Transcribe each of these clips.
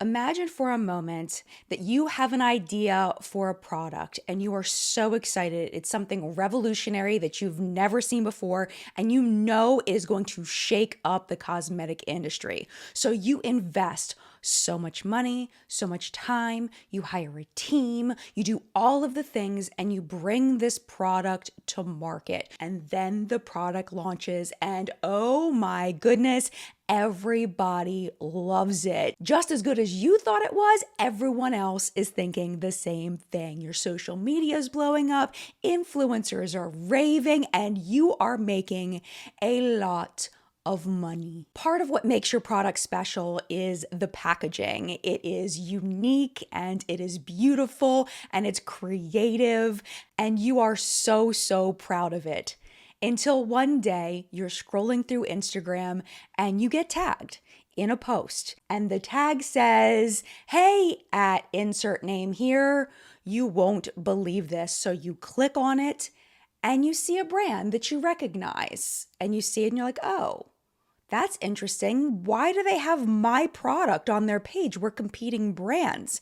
Imagine for a moment that you have an idea for a product and you are so excited. It's something revolutionary that you've never seen before, and you know it is going to shake up the cosmetic industry. So you invest so much money, so much time, you hire a team, you do all of the things, and you bring this product to market. And then the product launches, and oh my goodness, everybody loves it. Just as good as you thought it was, everyone else is thinking the same thing. Your social media is blowing up, influencers are raving, and you are making a lot of money. Part of what makes your product special is the packaging. It is unique and it is beautiful and it's creative, and you are so proud of it. Until one day you're scrolling through Instagram and you get tagged in a post, and the tag says, "Hey, at insert name here, you won't believe this." So you click on it and you see a brand that you recognize, and you see it and you're like, "Oh, that's interesting. Why do they have my product on their page? We're competing brands."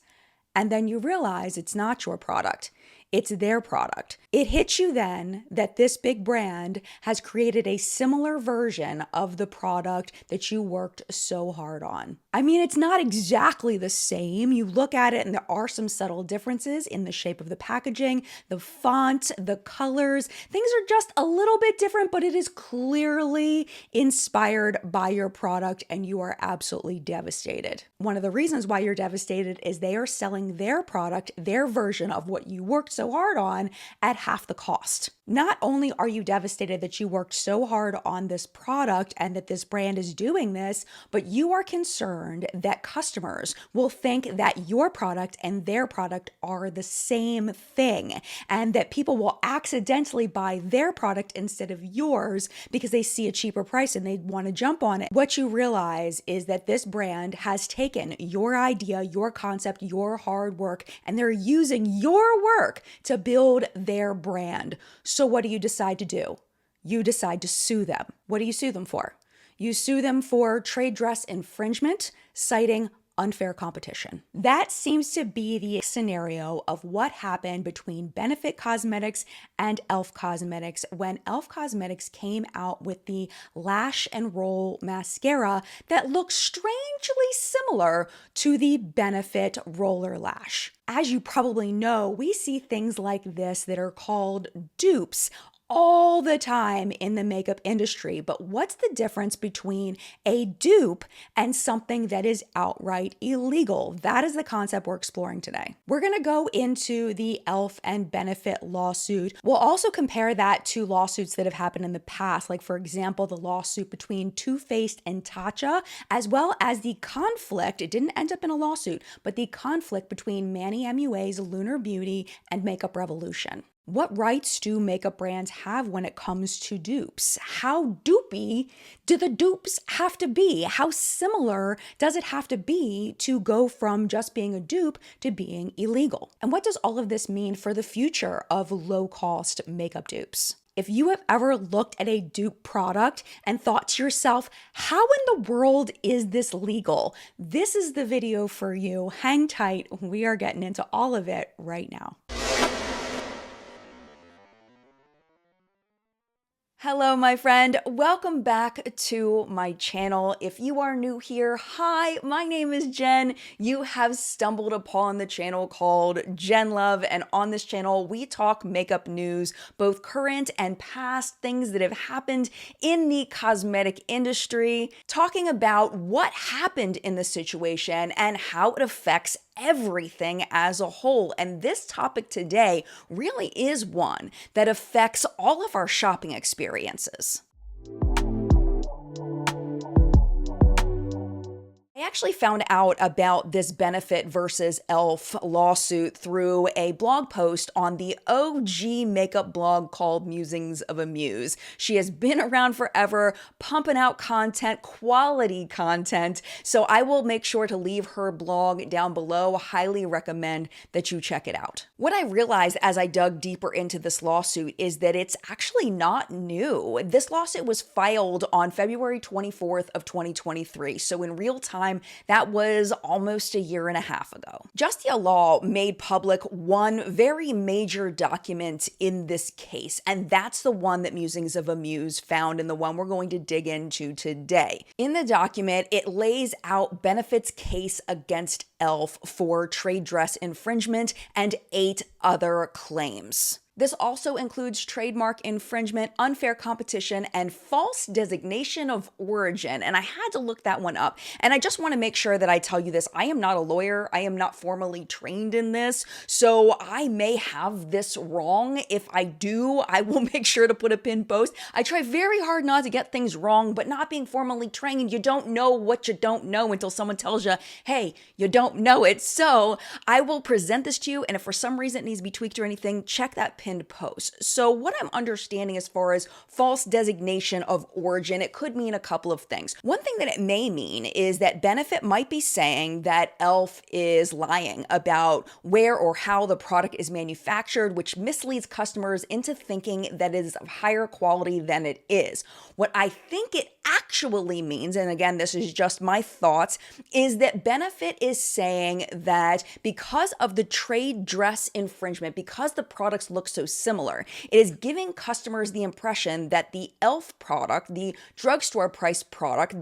And then you realize it's not your product. It's their product. It hits you then that this big brand has created a similar version of the product that you worked so hard on. I mean, it's not exactly the same. You look at it and there are some subtle differences in the shape of the packaging, the font, the colors. Things are just a little bit different, but it is clearly inspired by your product, and you are absolutely devastated. One of the reasons why you're devastated is they are selling their product, their version of what you worked so hard on, at half the cost. Not only are you devastated that you worked so hard on this product and that this brand is doing this, but you are concerned that customers will think that your product and their product are the same thing, and that people will accidentally buy their product instead of yours because they see a cheaper price and they want to jump on it. What you realize is that this brand has taken your idea, your concept, your hard work, and they're using your work to build their brand. So what do you decide to do? You decide to sue them. What do you sue them for? You sue them for trade dress infringement, citing unfair competition. That seems to be the scenario of what happened between Benefit Cosmetics and e.l.f. Cosmetics when e.l.f. Cosmetics came out with the Lash and Roll Mascara that looks strangely similar to the Benefit Roller Lash. As you probably know, we see things like this that are called dupes all the time in the makeup industry. But what's the difference between a dupe and something that is outright illegal? That is the concept we're exploring today. We're going to go into the e.l.f. and Benefit lawsuit. We'll also compare that to lawsuits that have happened in the past, like for example, the lawsuit between Too Faced and Tatcha, as well as the conflict, it didn't end up in a lawsuit, but the conflict between Manny MUA's Lunar Beauty and Makeup Revolution. What rights do makeup brands have when it comes to dupes? How dupey do the dupes have to be? How similar does it have to be to go from just being a dupe to being illegal? And what does all of this mean for the future of low-cost makeup dupes? If you have ever looked at a dupe product and thought to yourself, how in the world is this legal? This is the video for you. Hang tight. We are getting into all of it right now. Hello, my friend. Welcome back to my channel. If you are new here, hi, my name is Jen. You have stumbled upon the channel called JENLUV, and on this channel, we talk makeup news, both current and past, things that have happened in the cosmetic industry, talking about what happened in the situation and how it affects everything as a whole. And this topic today really is one that affects all of our shopping experiences. I actually found out about this Benefit versus e.l.f. lawsuit through a blog post on the OG makeup blog called Musings of a Muse. She has been around forever, pumping out content, quality content, so I will make sure to leave her blog down below. Highly recommend that you check it out. What I realized as I dug deeper into this lawsuit is that it's actually not new. This lawsuit was filed on February 24th of 2023, so in real time, time. That was almost a year and a half ago. Justia Law made public one very major document in this case, and that's the one that Musings of a Muse found and the one we're going to dig into today. In the document, it lays out Benefit's case against e.l.f. for trade dress infringement and 8 other claims. This also includes trademark infringement, unfair competition, and false designation of origin. And I had to look that one up. And I just want to make sure that I tell you this. I am not a lawyer. I am not formally trained in this. So I may have this wrong. If I do, I will make sure to put a pin post. I try very hard not to get things wrong, but not being formally trained, you don't know what you don't know until someone tells you, hey, you don't know it. So I will present this to you. And if for some reason it needs to be tweaked or anything, check that pinned post. So what I'm understanding as far as false designation of origin, it could mean a couple of things. One thing that it may mean is that Benefit might be saying that e.l.f. is lying about where or how the product is manufactured, which misleads customers into thinking that it is of higher quality than it is. What I think it actually means, and again, this is just my thoughts, is that Benefit is saying that because of the trade dress infringement, because the products look so similar, it is giving customers the impression that the e.l.f. product, the drugstore price product,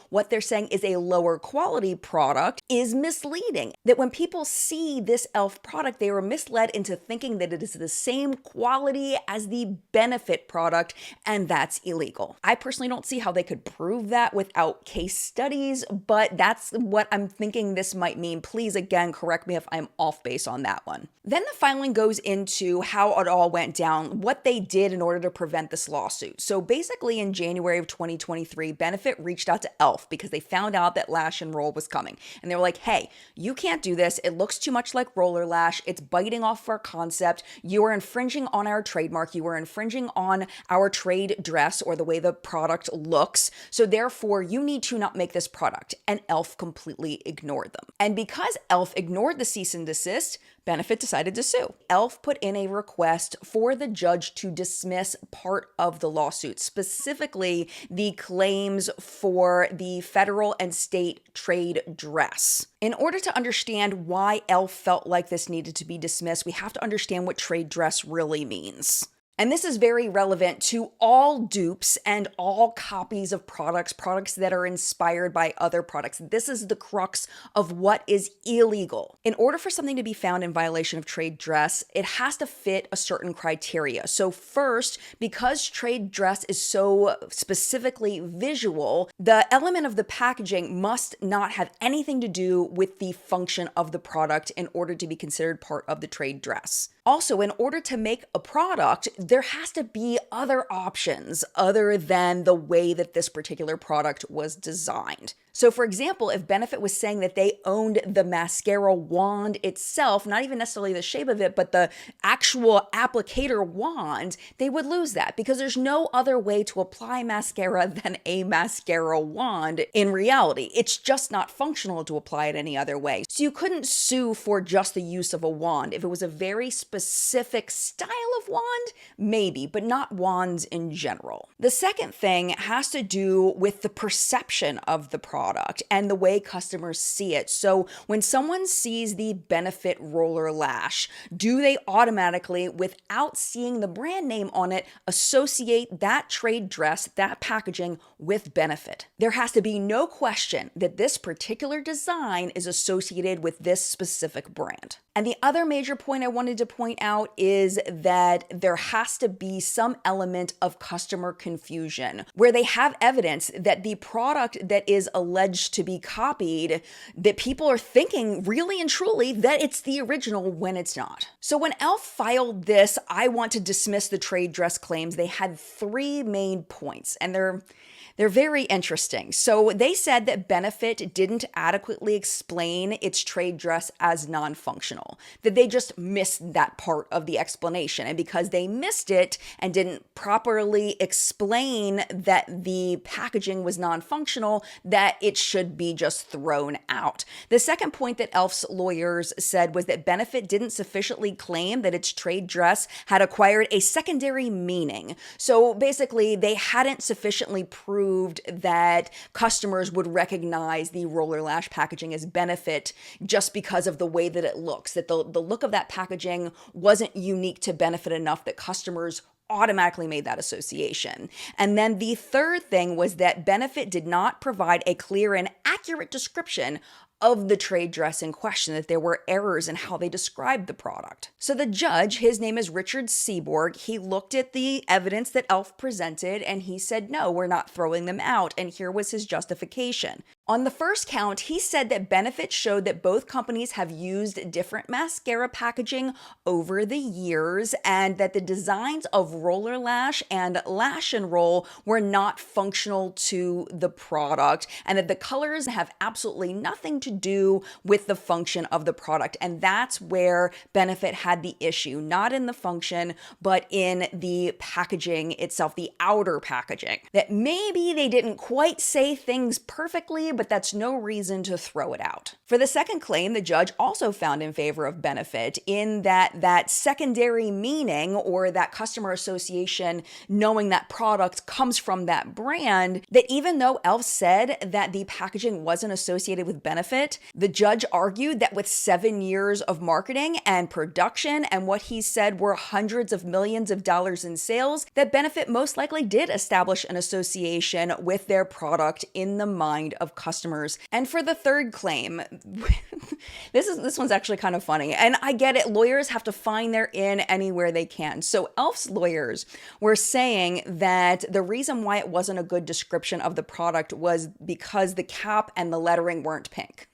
what they're saying is a lower quality product, is misleading. That when people see this e.l.f. product, they are misled into thinking that it is the same quality as the Benefit product, and that's illegal. I personally don't see how they could prove that without case studies, but that's what I'm thinking this might mean. Please, again, correct me if I'm off base on that one. Then the filing goes into how it all went down, what they did in order to prevent this lawsuit. So basically in January of 2023, Benefit reached out to e.l.f. because they found out that Lash and Roll was coming. And they were like, hey, you can't do this. It looks too much like Roller Lash. It's biting off our concept. You are infringing on our trademark. You are infringing on our trade dress or the way the product looks. So therefore, you need to not make this product. And e.l.f. completely ignored them. And because e.l.f. ignored the cease and desist, Benefit decided to sue. e.l.f. put in a request for the judge to dismiss part of the lawsuit, specifically the claims for the federal and state trade dress. In order to understand why e.l.f. felt like this needed to be dismissed, we have to understand what trade dress really means. And this is very relevant to all dupes and all copies of products that are inspired by other products. This is the crux of what is illegal. In order for something to be found in violation of trade dress, it has to fit a certain criteria. So first, because trade dress is so specifically visual, the element of the packaging must not have anything to do with the function of the product in order to be considered part of the trade dress. Also, in order to make a product, there has to be other options other than the way that this particular product was designed. So for example, if Benefit was saying that they owned the mascara wand itself, not even necessarily the shape of it, but the actual applicator wand, they would lose that because there's no other way to apply mascara than a mascara wand in reality. It's just not functional to apply it any other way. So you couldn't sue for just the use of a wand. If it was a very specific style of wand, maybe, but not wands in general. The second thing has to do with the perception of the product and the way customers see it. So when someone sees the Benefit Roller Lash, do they automatically, without seeing the brand name on it, associate that trade dress, that packaging with Benefit? There has to be no question that this particular design is associated with this specific brand. And the other major point I wanted to point out is that there has to be some element of customer confusion where they have evidence that the product that is alleged to be copied, that people are thinking really and truly that it's the original when it's not. So when e.l.f. filed this, I want to dismiss the trade dress claims, they had 3 main points, and they're very interesting. So they said that Benefit didn't adequately explain its trade dress as non-functional, that they just missed that part of the explanation. And because they missed it and didn't properly explain that the packaging was non-functional, that it should be just thrown out. The second point that e.l.f.'s lawyers said was that Benefit didn't sufficiently claim that its trade dress had acquired a secondary meaning. So basically, they hadn't sufficiently proved proved that customers would recognize the Roller Lash packaging as Benefit just because of the way that it looks, that the look of that packaging wasn't unique to Benefit enough that customers automatically made that association. And then the third thing was that Benefit did not provide a clear and accurate description of the trade dress in question, that there were errors in how they described the product. So the judge, his name is Richard Seaborg, he looked at the evidence that e.l.f. presented and he said, no, we're not throwing them out. And here was his justification. On the first count, he said that Benefit showed that both companies have used different mascara packaging over the years and that the designs of Roller Lash and Lash and Roll were not functional to the product and that the colors have absolutely nothing to do with the function of the product. And that's where Benefit had the issue, not in the function, but in the packaging itself, the outer packaging. That maybe they didn't quite say things perfectly, but that's no reason to throw it out. For the second claim, the judge also found in favor of Benefit in that secondary meaning, or that customer association knowing that product comes from that brand, that even though e.l.f. said that the packaging wasn't associated with Benefit, the judge argued that with 7 years of marketing and production and what he said were hundreds of millions of dollars in sales, that Benefit most likely did establish an association with their product in the mind of customers. And for the third claim, this one's actually kind of funny. And I get it, lawyers have to find their in anywhere they can. So e.l.f.'s lawyers were saying that the reason why it wasn't a good description of the product was because the cap and the lettering weren't pink.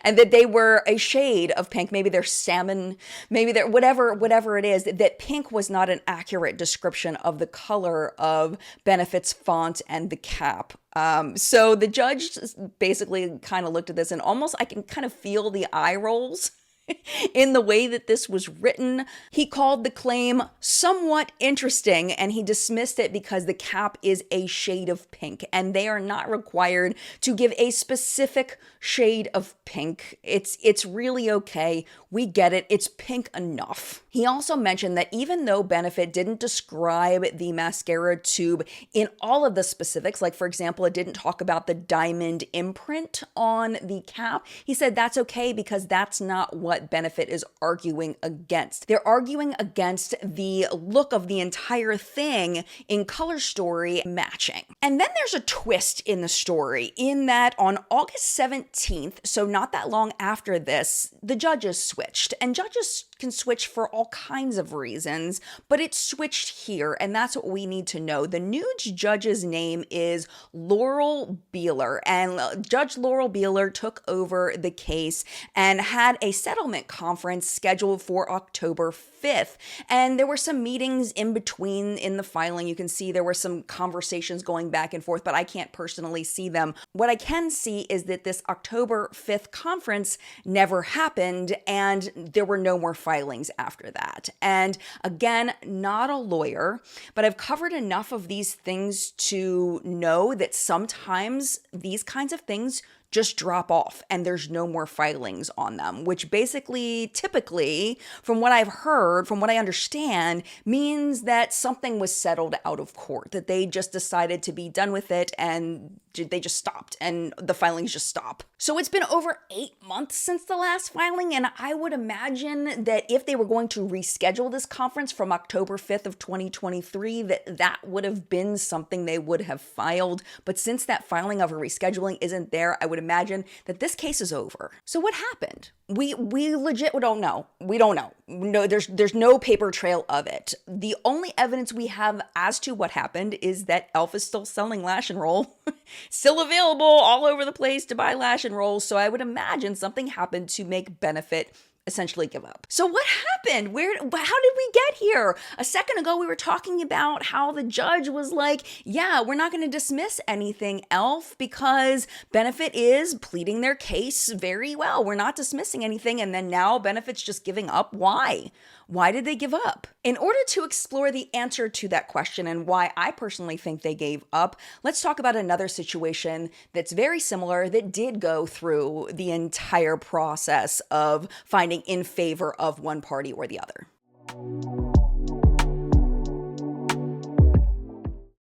And that they were a shade of pink, maybe they're salmon, maybe they're whatever it is, that pink was not an accurate description of the color of Benefit's font and the cap. So the judge basically kind of looked at this and almost, I can kind of feel the eye rolls in the way that this was written. He called the claim somewhat interesting and he dismissed it because the cap is a shade of pink and they are not required to give a specific shade of pink. It's really okay. We get it. It's pink enough. He also mentioned that even though Benefit didn't describe the mascara tube in all of the specifics, like for example, it didn't talk about the diamond imprint on the cap, he said that's okay because that's not what Benefit is arguing against. They're arguing against the look of the entire thing in color story matching. And then there's a twist in the story in that on August 17th, so not that long after this, the judges switched. And judges can switch for all kinds of reasons, but it switched here, and that's what we need to know. The new judge's name is Laurel Beeler, and Judge Laurel Beeler took over the case and had a settlement conference scheduled for October 5th. And there were some meetings in between in the filing. You can see there were some conversations going back and forth, but I can't personally see them. What I can see is that this October 5th conference never happened, and there were no more filings after that. And again, not a lawyer, but I've covered enough of these things to know that sometimes these kinds of things just drop off and there's no more filings on them, which basically, typically, from what I've heard, from what I understand, means that something was settled out of court, that they just decided to be done with it and they just stopped and the filings just stop. So it's been over 8 months since the last filing, and I would imagine that if they were going to reschedule this conference from October 5th of 2023, that would have been something they would have filed. But since that filing of a rescheduling isn't there, I would imagine that this case is over. So what happened? We legit don't know. We don't know. No, there's no paper trail of it. The only evidence we have as to what happened is that e.l.f. is still selling Lash and Roll, still available all over the place to buy Lash and Roll. So I would imagine something happened to make Benefit essentially give up. So what happened? How did we get here? A second ago, we were talking about how the judge was like, yeah, we're not going to dismiss anything, e.l.f., because Benefit is pleading their case very well. We're not dismissing anything. And then now Benefit's just giving up. Why? Why did they give up? In order to explore the answer to that question and why I personally think they gave up, let's talk about another situation that's very similar that did go through the entire process of finding in favor of one party or the other.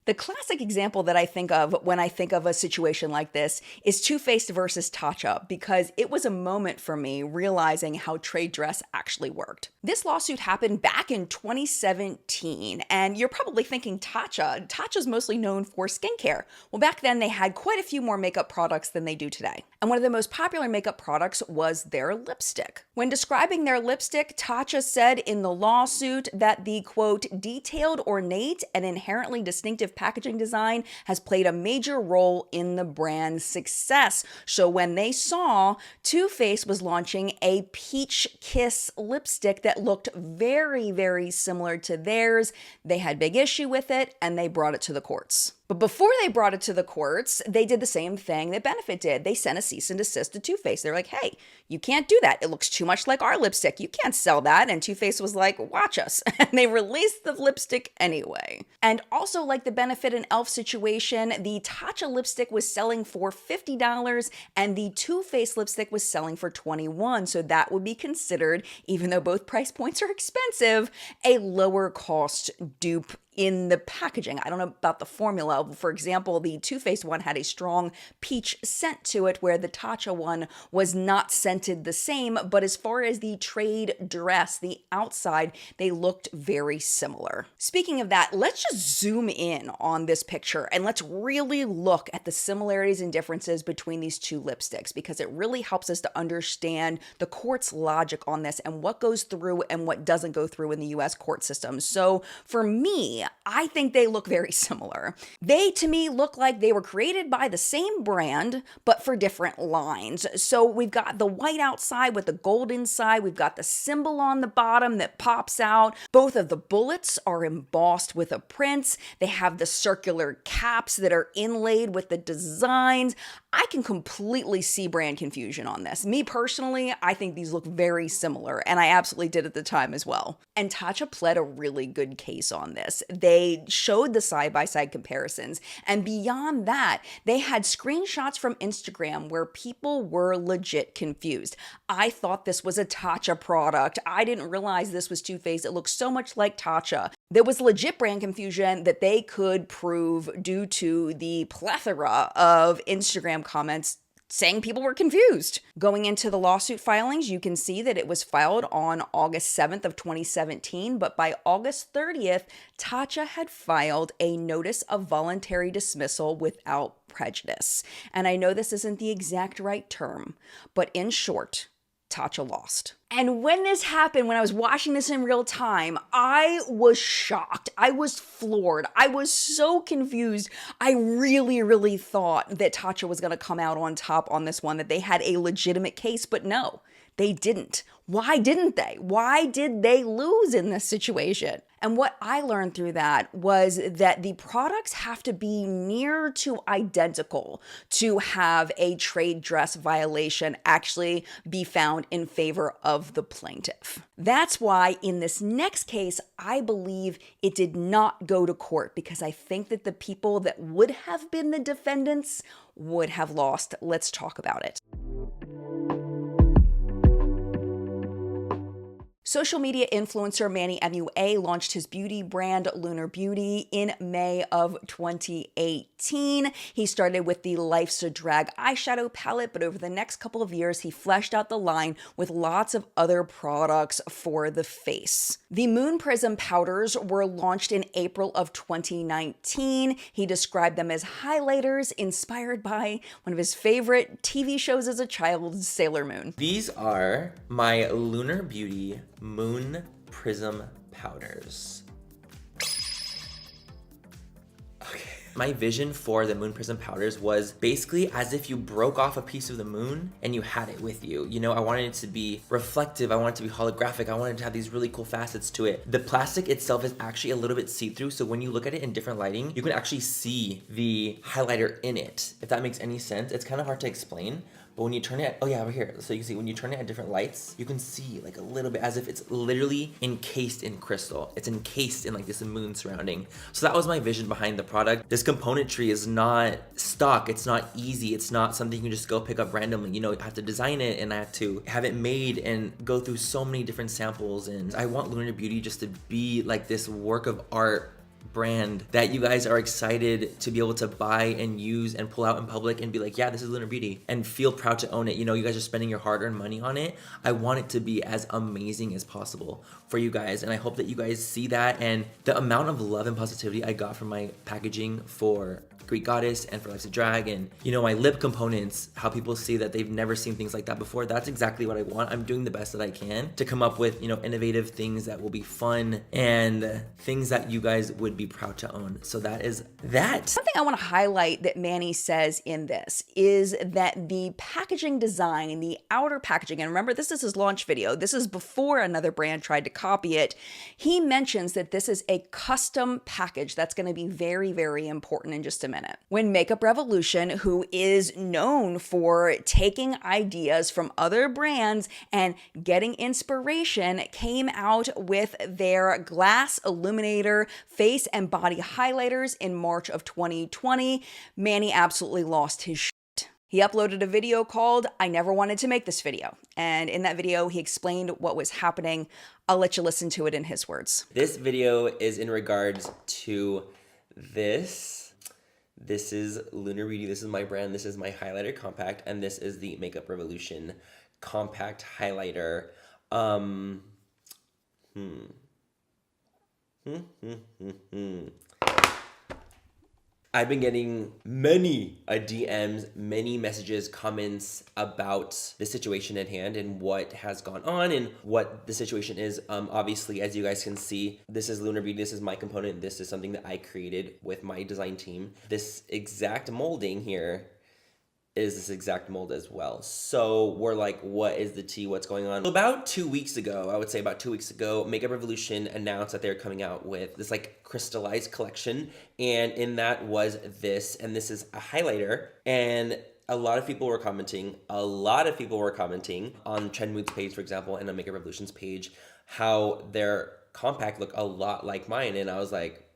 The classic example that I think of when I think of a situation like this is Too Faced versus Tatcha, because it was a moment for me realizing how trade dress actually worked. This lawsuit happened back in 2017, and you're probably thinking Tatcha. Tatcha's mostly known for skincare. Well, back then they had quite a few more makeup products than they do today. And one of the most popular makeup products was their lipstick. When describing their lipstick, Tatcha said in the lawsuit that the, quote, detailed, ornate, and inherently distinctive packaging design has played a major role in the brand's success. So when they saw Too Faced was launching a peach kiss lipstick that looked very, very similar to theirs, they had big issue with it and they brought it to the courts. But before they brought it to the courts, they did the same thing that Benefit did. They sent a cease and desist to Too Faced. They're like, hey, you can't do that. It looks too much like our lipstick. You can't sell that. And Too Faced was like, watch us. And they released the lipstick anyway. And also like the Benefit and e.l.f. situation, the Tatcha lipstick was selling for $50 and the Too Faced lipstick was selling for $21. So that would be considered, even though both price points are expensive, a lower cost dupe in the packaging. I don't know about the formula. For example, the Too Faced one had a strong peach scent to it, where the Tatcha one was not scented the same, but as far as the trade dress, the outside, they looked very similar. Speaking of that, let's just zoom in on this picture and let's really look at the similarities and differences between these two lipsticks, because it really helps us to understand the court's logic on this and what goes through and what doesn't go through in the US court system. So for me, I think they look very similar. They, to me, look like they were created by the same brand, but for different lines. So we've got the white outside with the gold inside. We've got the symbol on the bottom that pops out. Both of the bullets are embossed with a print. They have the circular caps that are inlaid with the designs. I can completely see brand confusion on this. Me personally, I think these look very similar, and I absolutely did at the time as well. And Tatcha pled a really good case on this. They showed the side-by-side comparisons, and beyond that, they had screenshots from Instagram where people were legit confused. I thought this was a Tatcha product. I didn't realize this was Too Faced. It looks so much like Tatcha. There was legit brand confusion that they could prove due to the plethora of Instagram comments saying people were confused. Going into the lawsuit filings, you can see that it was filed on August 7th of 2017, but by August 30th, Tatcha had filed a notice of voluntary dismissal without prejudice. And I know this isn't the exact right term, but in short, Tatcha lost. And when this happened, when I was watching this in real time, I was shocked. I was floored. I was so confused. I really, really thought that Tatcha was going to come out on top on this one, that they had a legitimate case, but no, they didn't. Why didn't they? Why did they lose in this situation? And what I learned through that was that the products have to be near to identical to have a trade dress violation actually be found in favor of the plaintiff. That's why in this next case, I believe it did not go to court, because I think that the people that would have been the defendants would have lost. Let's talk about it. Social media influencer Manny MUA launched his beauty brand Lunar Beauty in May of 2018. He started with the Life's a Drag eyeshadow palette, but over the next couple of years, he fleshed out the line with lots of other products for the face. The Moon Prism powders were launched in April of 2019. He described them as highlighters inspired by one of his favorite TV shows as a child, Sailor Moon. These are my Lunar Beauty Moon Prism powders. Okay. My vision for the Moon Prism powders was basically as if you broke off a piece of the moon and you had it with you. You know, I wanted it to be reflective. I wanted it to be holographic. I wanted it to have these really cool facets to it. The plastic itself is actually a little bit see-through, so when you look at it in different lighting, you can actually see the highlighter in it, if that makes any sense. It's kind of hard to explain. But when you turn it, oh yeah, over here. So you can see when you turn it at different lights, you can see like a little bit as if it's literally encased in crystal. It's encased in like this moon surrounding. So that was my vision behind the product. This componentry is not stock. It's not easy. It's not something you can just go pick up randomly. You know, I have to design it and I have to have it made and go through so many different samples. And I want Lunar Beauty just to be like this work of art brand that you guys are excited to be able to buy and use and pull out in public and be like, yeah, this is Lunar Beauty, and feel proud to own it. You know, you guys are spending your hard-earned money on it. I want it to be as amazing as possible for you guys, and I hope that you guys see that. And the amount of love and positivity I got from my packaging for Greek Goddess and for Life's a Drag, and you know, my lip components, how people see that they've never seen things like that before. That's exactly what I want. I'm doing the best that I can to come up with, you know, innovative things that will be fun and things that you guys would be proud to own. So that is that. Something I want to highlight that Manny says in this is that the packaging design, the outer packaging, and remember, this is his launch video. This is before another brand tried to copy it. He mentions that this is a custom package. That's going to be very, very important in just a minute. When Makeup Revolution, who is known for taking ideas from other brands and getting inspiration, came out with their glass illuminator face and body highlighters in March of 2020, Manny absolutely lost his shit. He uploaded a video called "I Never Wanted to Make This Video." And in that video, he explained what was happening. I'll let you listen to it in his words. This video is in regards to this. This is Lunar Beauty. This is my brand. This is my highlighter compact. And this is the Makeup Revolution compact highlighter. I've been getting many DMs, many messages, comments about the situation at hand and what has gone on and what the situation is. Obviously, as you guys can see, this is Lunar Beauty. This is my component. This is something that I created with my design team. This exact molding here is this exact mold as well. So we're like, what is the tea? What's going on? About 2 weeks ago, I would say about 2 weeks ago, Makeup Revolution announced that they're coming out with this like crystallized collection. And in that was this, and this is a highlighter. And a lot of people were commenting on Trend Mood's page, for example, and on Makeup Revolution's page, how their compact looked a lot like mine. And I was like,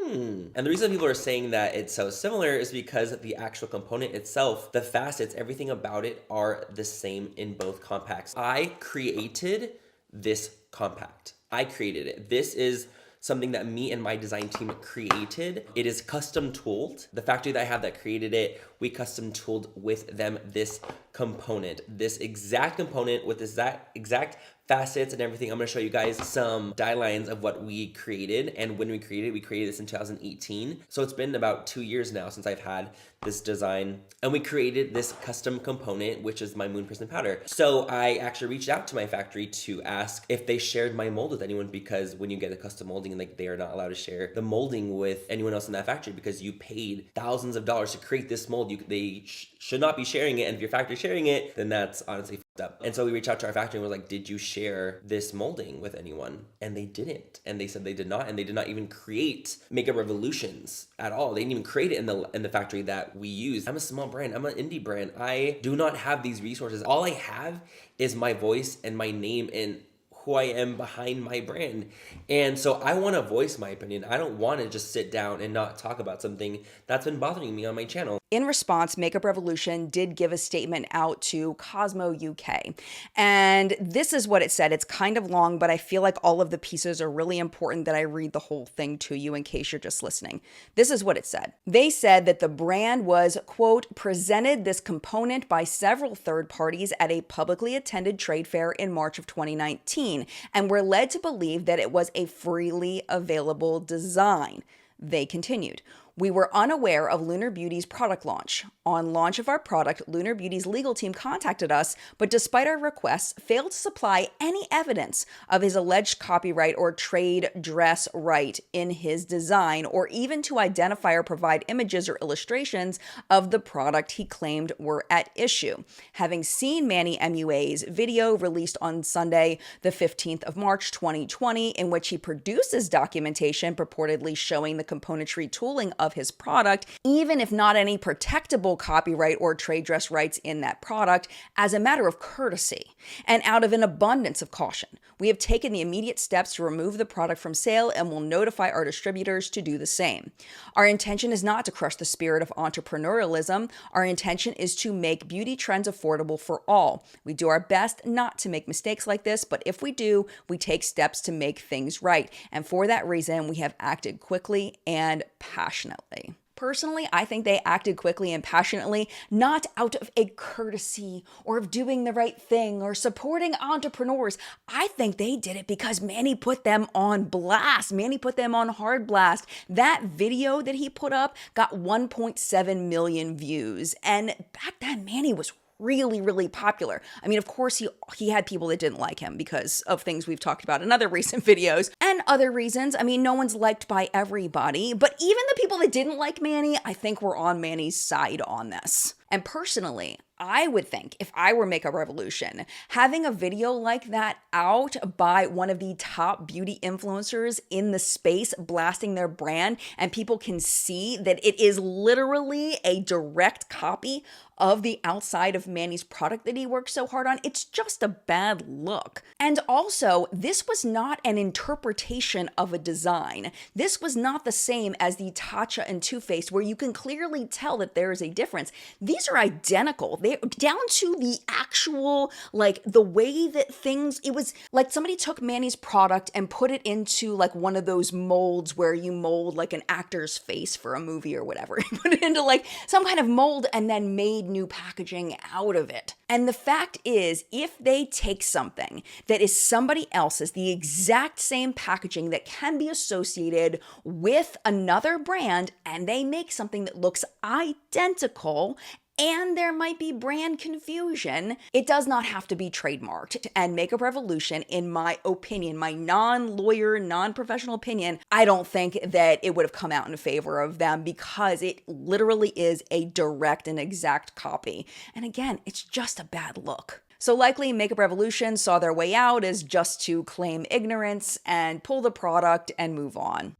And the reason people are saying that it's so similar is because the actual component itself, the facets, everything about it are the same in both compacts. I created this compact. I created it. This is something that me and my design team created. It is custom tooled. The factory that I have that created it, we custom tooled with them this component. This exact component with this exact facets and everything. I'm gonna show you guys some die lines of what we created. And when we created this in 2018. So it's been about 2 years now since I've had this design. And we created this custom component, which is my Moon Prism powder. So I actually reached out to my factory to ask if they shared my mold with anyone, because when you get a custom molding, like, they are not allowed to share the molding with anyone else in that factory because you paid thousands of dollars to create this mold. They should not be sharing it. And if your factory's sharing it, then that's honestly fucked up. And so we reached out to our factory and was like, did you share this molding with anyone? And they didn't. And they said they did not. And they did not even create Makeup Revolutions at all. They didn't even create it in the factory that we use. I'm a small brand. I'm an indie brand. I do not have these resources. All I have is my voice and my name and who I am behind my brand. And so I want to voice my opinion. I don't want to just sit down and not talk about something that's been bothering me on my channel. In response, Makeup Revolution did give a statement out to Cosmo UK. And this is what it said. It's kind of long, but I feel like all of the pieces are really important that I read the whole thing to you in case you're just listening. This is what it said. They said that the brand was, quote, presented this component by several third parties at a publicly attended trade fair in March of 2019, and were led to believe that it was a freely available design. They continued, we were unaware of Lunar Beauty's product launch. On launch of our product, Lunar Beauty's legal team contacted us, but despite our requests, failed to supply any evidence of his alleged copyright or trade dress right in his design, or even to identify or provide images or illustrations of the product he claimed were at issue. Having seen Manny MUA's video released on Sunday, the 15th of March, 2020, in which he produces documentation purportedly showing the componentry tooling of of his product, even if not any protectable copyright or trade dress rights in that product, as a matter of courtesy and out of an abundance of caution. We have taken the immediate steps to remove the product from sale and will notify our distributors to do the same. Our intention is not to crush the spirit of entrepreneurialism. Our intention is to make beauty trends affordable for all. We do our best not to make mistakes like this, but if we do, we take steps to make things right. And for that reason, we have acted quickly and passionately. Personally, I think they acted quickly and passionately, not out of a courtesy or of doing the right thing or supporting entrepreneurs. I think they did it because Manny put them on blast. Manny put them on hard blast. That video that he put up got 1.7 million views. And back then, Manny was really popular. I mean, of course, he had people that didn't like him because of things we've talked about in other recent videos and other reasons. I mean, no one's liked by everybody, but even the people that didn't like Manny, I think were on Manny's side on this. And personally, I would think if I were Makeup Revolution, having a video like that out by one of the top beauty influencers in the space blasting their brand, and people can see that it is literally a direct copy of the outside of Manny's product that he worked so hard on, it's just a bad look. And also, this was not an interpretation of a design. This was not the same as the Tatcha and Too Faced, where you can clearly tell that there is a difference. These are identical. They're down to the actual, like, the way that things, it was like somebody took Manny's product and put it into like one of those molds where you mold like an actor's face for a movie or whatever. Put it into like some kind of mold and then made new packaging out of it. And the fact is, if they take something that is somebody else's, the exact same packaging that can be associated with another brand, and they make something that looks identical, and there might be brand confusion, it does not have to be trademarked. And Makeup Revolution, in my opinion, my non-lawyer, non-professional opinion, I don't think that it would have come out in favor of them because it literally is a direct and exact copy. And again, it's just a bad look. So likely Makeup Revolution saw their way out as just to claim ignorance and pull the product and move on.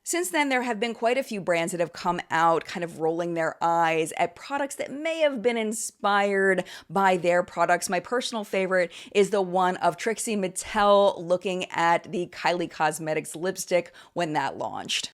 Since then, there have been quite a few brands that have come out kind of rolling their eyes at products that may have been inspired by their products. My personal favorite is the one of Trixie Mattel looking at the Kylie Cosmetics lipstick when that launched.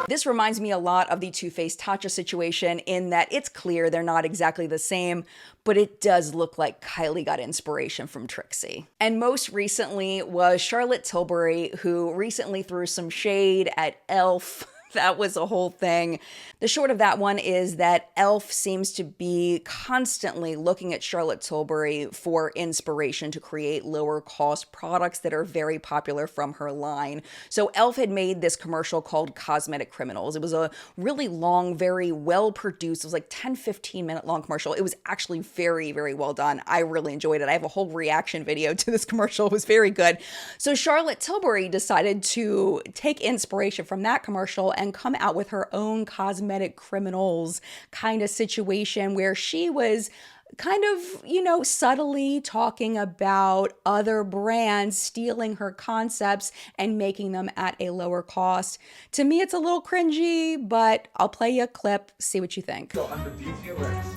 This reminds me a lot of the Too Faced Tatcha situation in that it's clear they're not exactly the same, but it does look like Kylie got inspiration from Trixie. And most recently was Charlotte Tilbury, who recently threw some shade at e.l.f. That was a whole thing. The short of that one is that e.l.f. seems to be constantly looking at Charlotte Tilbury for inspiration to create lower cost products that are very popular from her line. So e.l.f. had made this commercial called Cosmetic Criminals. It was a really long, very well produced, it was like 10-15 minute long commercial. It was actually very well done. I really enjoyed it. I have a whole reaction video to this commercial. It was very good. So Charlotte Tilbury decided to take inspiration from that commercial and come out with her own Cosmetic Criminals kind of situation where she was kind of, you know, subtly talking about other brands stealing her concepts and making them at a lower cost. To me, it's a little cringy, but I'll play you a clip, see what you think. So I'm the beauty awareness.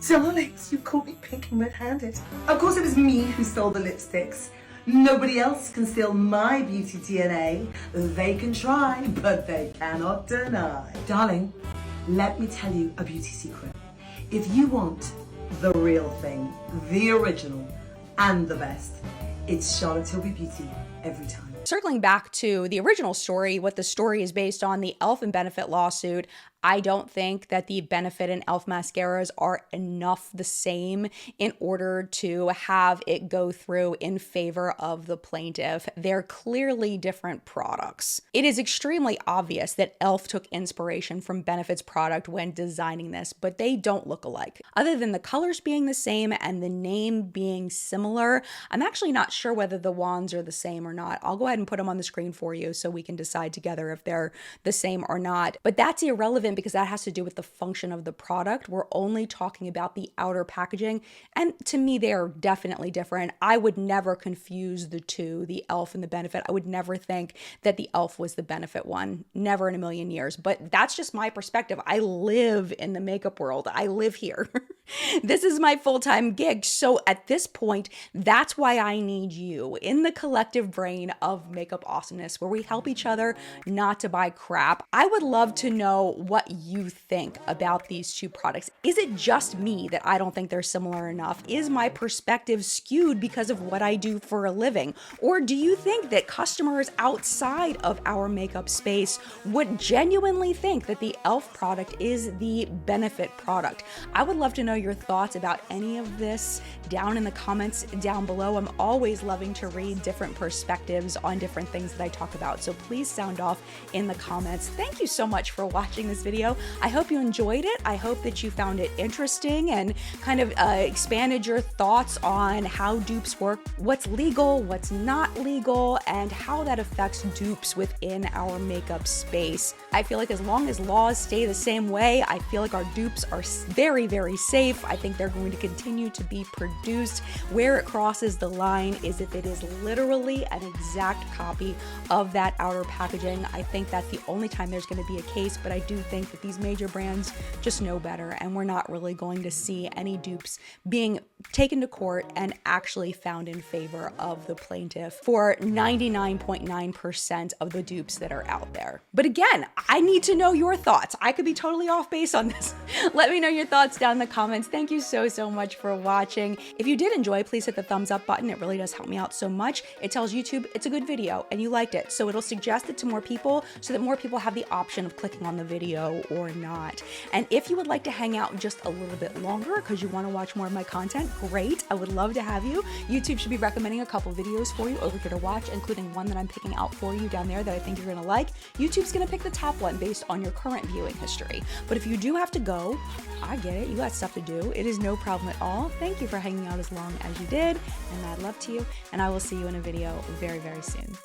Darling, you caught me pink and red-handed. Of course it was me who stole the lipsticks. Nobody else can steal my beauty DNA. They can try, but they cannot deny. Darling, let me tell you a beauty secret. If you want the real thing, the original, and the best, it's Charlotte Tilbury Beauty every time. Circling back to the original story, what the story is based on, the e.l.f. and Benefit lawsuit, I don't think that the Benefit and e.l.f. mascaras are enough the same in order to have it go through in favor of the plaintiff. They're clearly different products. It is extremely obvious that e.l.f. took inspiration from Benefit's product when designing this, but they don't look alike. Other than the colors being the same and the name being similar, I'm actually not sure whether the wands are the same or not. I'll go ahead ahead and put them on the screen for you so we can decide together if they're the same or not. But that's irrelevant because that has to do with the function of the product. We're only talking about the outer packaging. And to me, they are definitely different. I would never confuse the two, the e.l.f. and the Benefit. I would never think that the e.l.f. was the Benefit one. Never in a million years. But that's just my perspective. I live in the makeup world. I live here. This is my full-time gig. So at this point, that's why I need you in the collective brain of makeup awesomeness, where we help each other not to buy crap. I would love to know what you think about these two products. Is it just me that I don't think they're similar enough? Is my perspective skewed because of what I do for a living? Or do you think that customers outside of our makeup space would genuinely think that the e.l.f. product is the Benefit product? I would love to know your thoughts about any of this down in the comments down below. I'm always loving to read different perspectives on different things that I talk about, so please sound off in the comments. Thank you so much for watching this video. I hope you enjoyed it. I hope that you found it interesting and kind of expanded your thoughts on how dupes work, what's legal, what's not legal, and how that affects dupes within our makeup space. I feel like as long as laws stay the same way, I feel like our dupes are very, very safe. I think they're going to continue to be produced. Where it crosses the line is if it is literally an exact copy of that outer packaging. I think that's the only time there's going to be a case, but I do think that these major brands just know better, and we're not really going to see any dupes being taken to court and actually found in favor of the plaintiff for 99.9% of the dupes that are out there. But again, I need to know your thoughts. I could be totally off base on this. Let me know your thoughts down in the comments. Thank you so much for watching. If you did enjoy, please hit the thumbs up button. It really does help me out so much. It tells YouTube it's a good video and you liked it, so it'll suggest it to more people so that more people have the option of clicking on the video or not. And if you would like to hang out just a little bit longer because you want to watch more of my content, great. I would love to have you. YouTube should be recommending a couple videos for you over here to watch, including one that I'm picking out for you down there that I think you're going to like. YouTube's going to pick the top one based on your current viewing history. But if you do have to go, I get it. You got stuff to do. It is no problem at all. Thank you for hanging out as long as you did, and I'd love to you, and I will see you in a video very, very soon.